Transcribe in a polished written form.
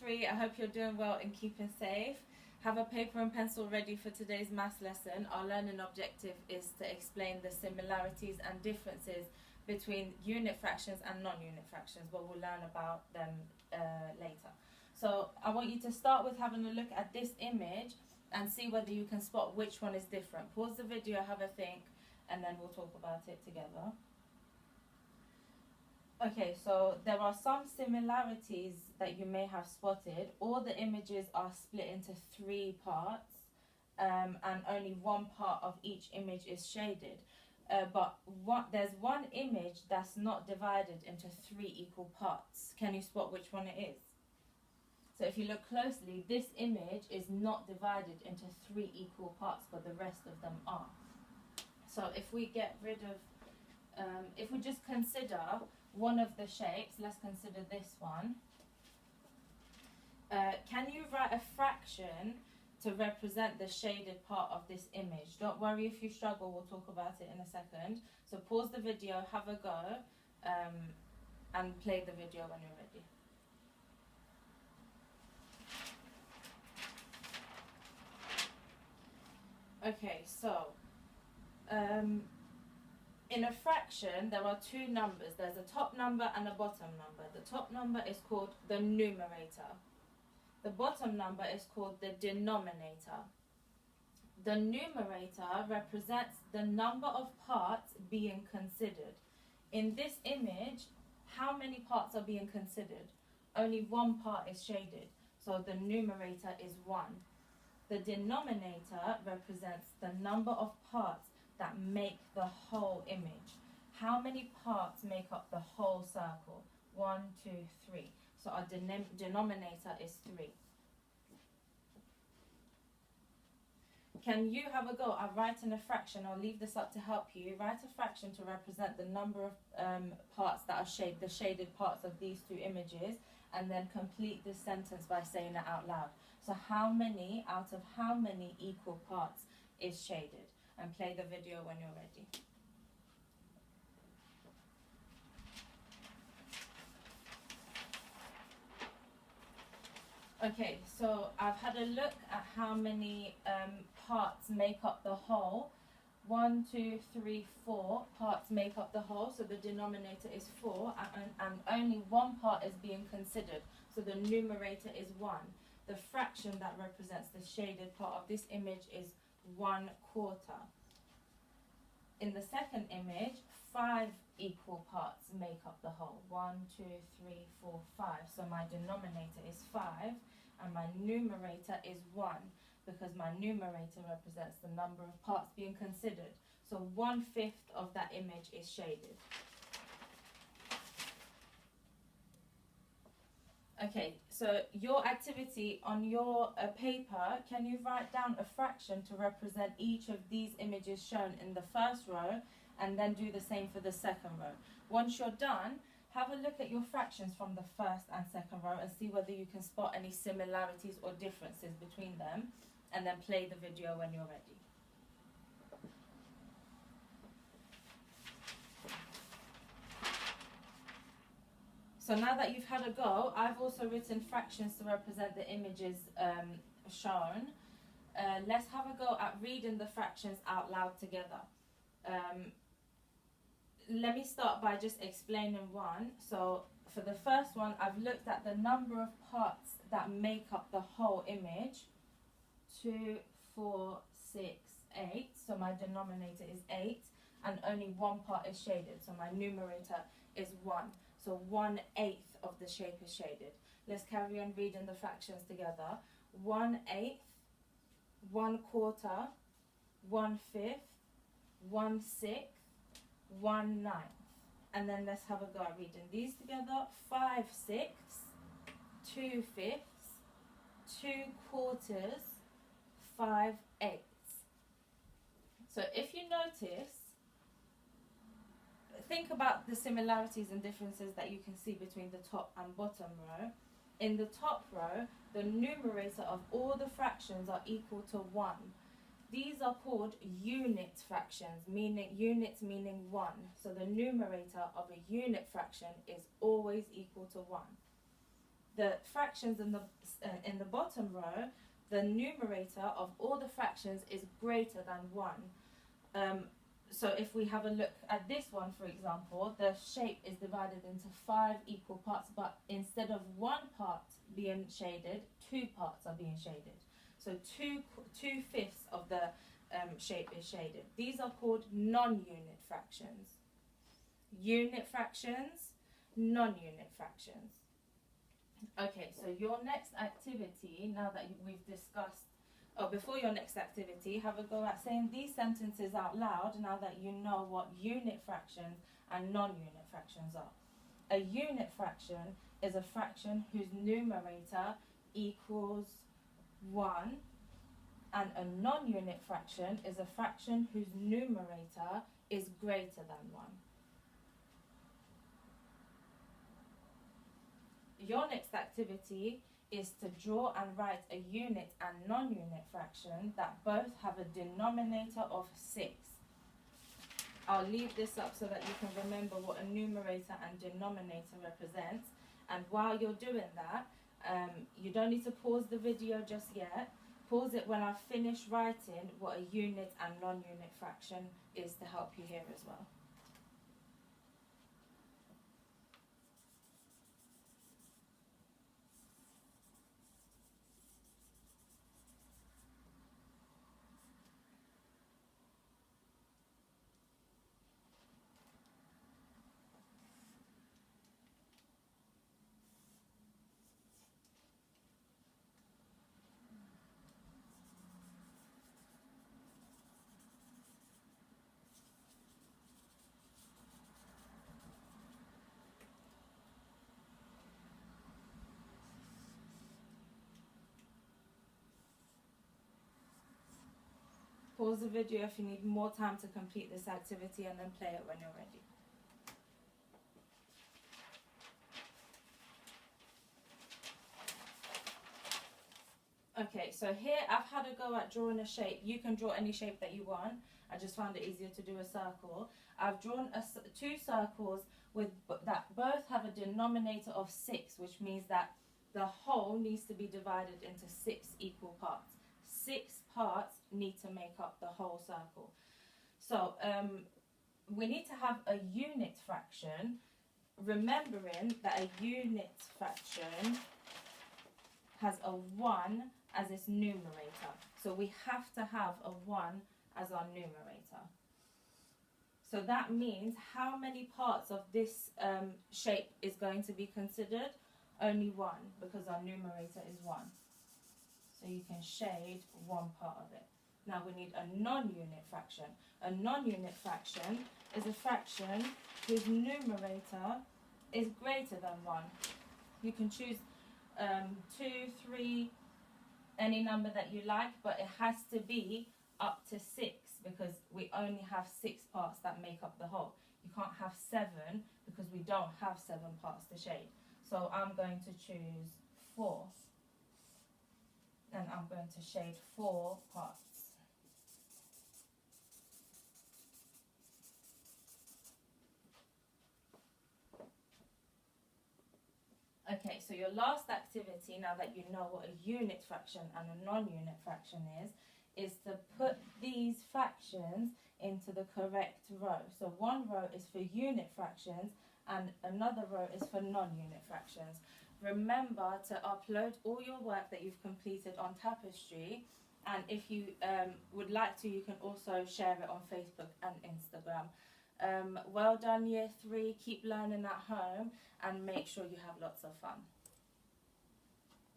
3. I hope you're doing well and keeping safe. Have a paper and pencil ready for today's maths lesson. Our learning objective is to explain the similarities and differences between unit fractions and non-unit fractions, but we'll learn about them later. So I want you to start with having a look at this image and see whether you can spot which one is different. Pause the video, have a think, and then we'll talk about it together. Okay, so there are some similarities that you may have spotted. All the images are split into 3 parts, and only one part of each image is shaded. But there's one image that's not divided into 3 equal parts. Can you spot which one it is? So if you look closely, this image is not divided into 3 equal parts, but the rest of them are. So if we get rid of, if we just consider one of the shapes, let's consider this one. Can you write a fraction to represent the shaded part of this image? Don't worry if you struggle, we'll talk about it in a second. So pause the video, have a go, and play the video when you're ready. Okay, so in a fraction, there are 2 numbers. There's a top number and a bottom number. The top number is called the numerator. The bottom number is called the denominator. The numerator represents the number of parts being considered. In this image, how many parts are being considered? Only one part is shaded, so the numerator is 1. The denominator represents the number of parts that make the whole image. How many parts make up the whole circle? 1, 2, 3. So our denominator is 3. Can you have a go at writing a fraction? I'll leave this up to help you. Write a fraction to represent the number of parts that are shaded, the shaded parts of these 2 images, and then complete this sentence by saying it out loud. So how many out of how many equal parts is shaded? And play the video when you're ready. Okay, so I've had a look at how many parts make up the whole. 1, 2, 3, 4 parts make up the whole, so the denominator is 4, and only one part is being considered, so the numerator is 1. The fraction that represents the shaded part of this image is 1/4. In the second image, 5 equal parts make up the whole. 1, 2, 3, 4, 5. So my denominator is 5 and my numerator is 1, because my numerator represents the number of parts being considered. So 1/5 of that image is shaded. Okay, so your activity on your paper, can you write down a fraction to represent each of these images shown in the first row, and then do the same for the second row? Once you're done, have a look at your fractions from the first and second row and see whether you can spot any similarities or differences between them, and then play the video when you're ready. So now that you've had a go, I've also written fractions to represent the images shown. Let's have a go at reading the fractions out loud together. Let me start by just explaining one. So for the first one, I've looked at the number of parts that make up the whole image. 2, 4, 6, 8. So my denominator is 8, and only one part is shaded. So my numerator is 1. So 1/8 of the shape is shaded. Let's carry on reading the fractions together. 1/8, 1/4, 1/5, 1/6, 1/9. And then let's have a go at reading these together. 5/6, 2/5, 2/4, 5/8. So if you notice, think about the similarities and differences that you can see between the top and bottom row. In the top row, the numerator of all the fractions are equal to 1. These are called unit fractions, units meaning 1. So the numerator of a unit fraction is always equal to 1. the fractions in the bottom row, the numerator of all the fractions is greater than 1. So if we have a look at this one, for example, the shape is divided into 5 equal parts, but instead of 1 part being shaded, 2 parts are being shaded. So 2/5 of the shape is shaded. These are called non-unit fractions. Unit fractions, non-unit fractions. Okay, so your next activity, now that we've discussed, before your next activity, have a go at saying these sentences out loud now that you know what unit fractions and non-unit fractions are. A unit fraction is a fraction whose numerator equals 1, and a non-unit fraction is a fraction whose numerator is greater than 1. Your next activity is to draw and write a unit and non-unit fraction that both have a denominator of 6. I'll leave this up so that you can remember what a numerator and denominator represents. And while you're doing that, you don't need to pause the video just yet. Pause it when I finish writing what a unit and non-unit fraction is to help you here as well. Pause the video if you need more time to complete this activity, and then play it when you're ready. Okay, so here I've had a go at drawing a shape. You can draw any shape that you want. I just found it easier to do a circle. I've drawn 2 circles that both have a denominator of 6, which means that the whole needs to be divided into 6 equal parts. 6 parts need to make up the whole circle. So we need to have a unit fraction, remembering that a unit fraction has a 1 as its numerator. So we have to have a 1 as our numerator. So that means how many parts of this shape is going to be considered? Only 1, because our numerator is 1. So you can shade 1 part of it. Now we need a non-unit fraction. A non-unit fraction is a fraction whose numerator is greater than 1. You can choose 2, 3, any number that you like, but it has to be up to 6, because we only have 6 parts that make up the whole. You can't have 7 because we don't have 7 parts to shade. So I'm going to choose 4. And I'm going to shade 4 parts. Okay, so your last activity, now that you know what a unit fraction and a non-unit fraction is to put these fractions into the correct row. So one row is for unit fractions and another row is for non-unit fractions. Remember to upload all your work that you've completed on Tapestry, and if you would like to, you can also share it on Facebook and Instagram. Well done, Year 3. Keep learning at home and make sure you have lots of fun.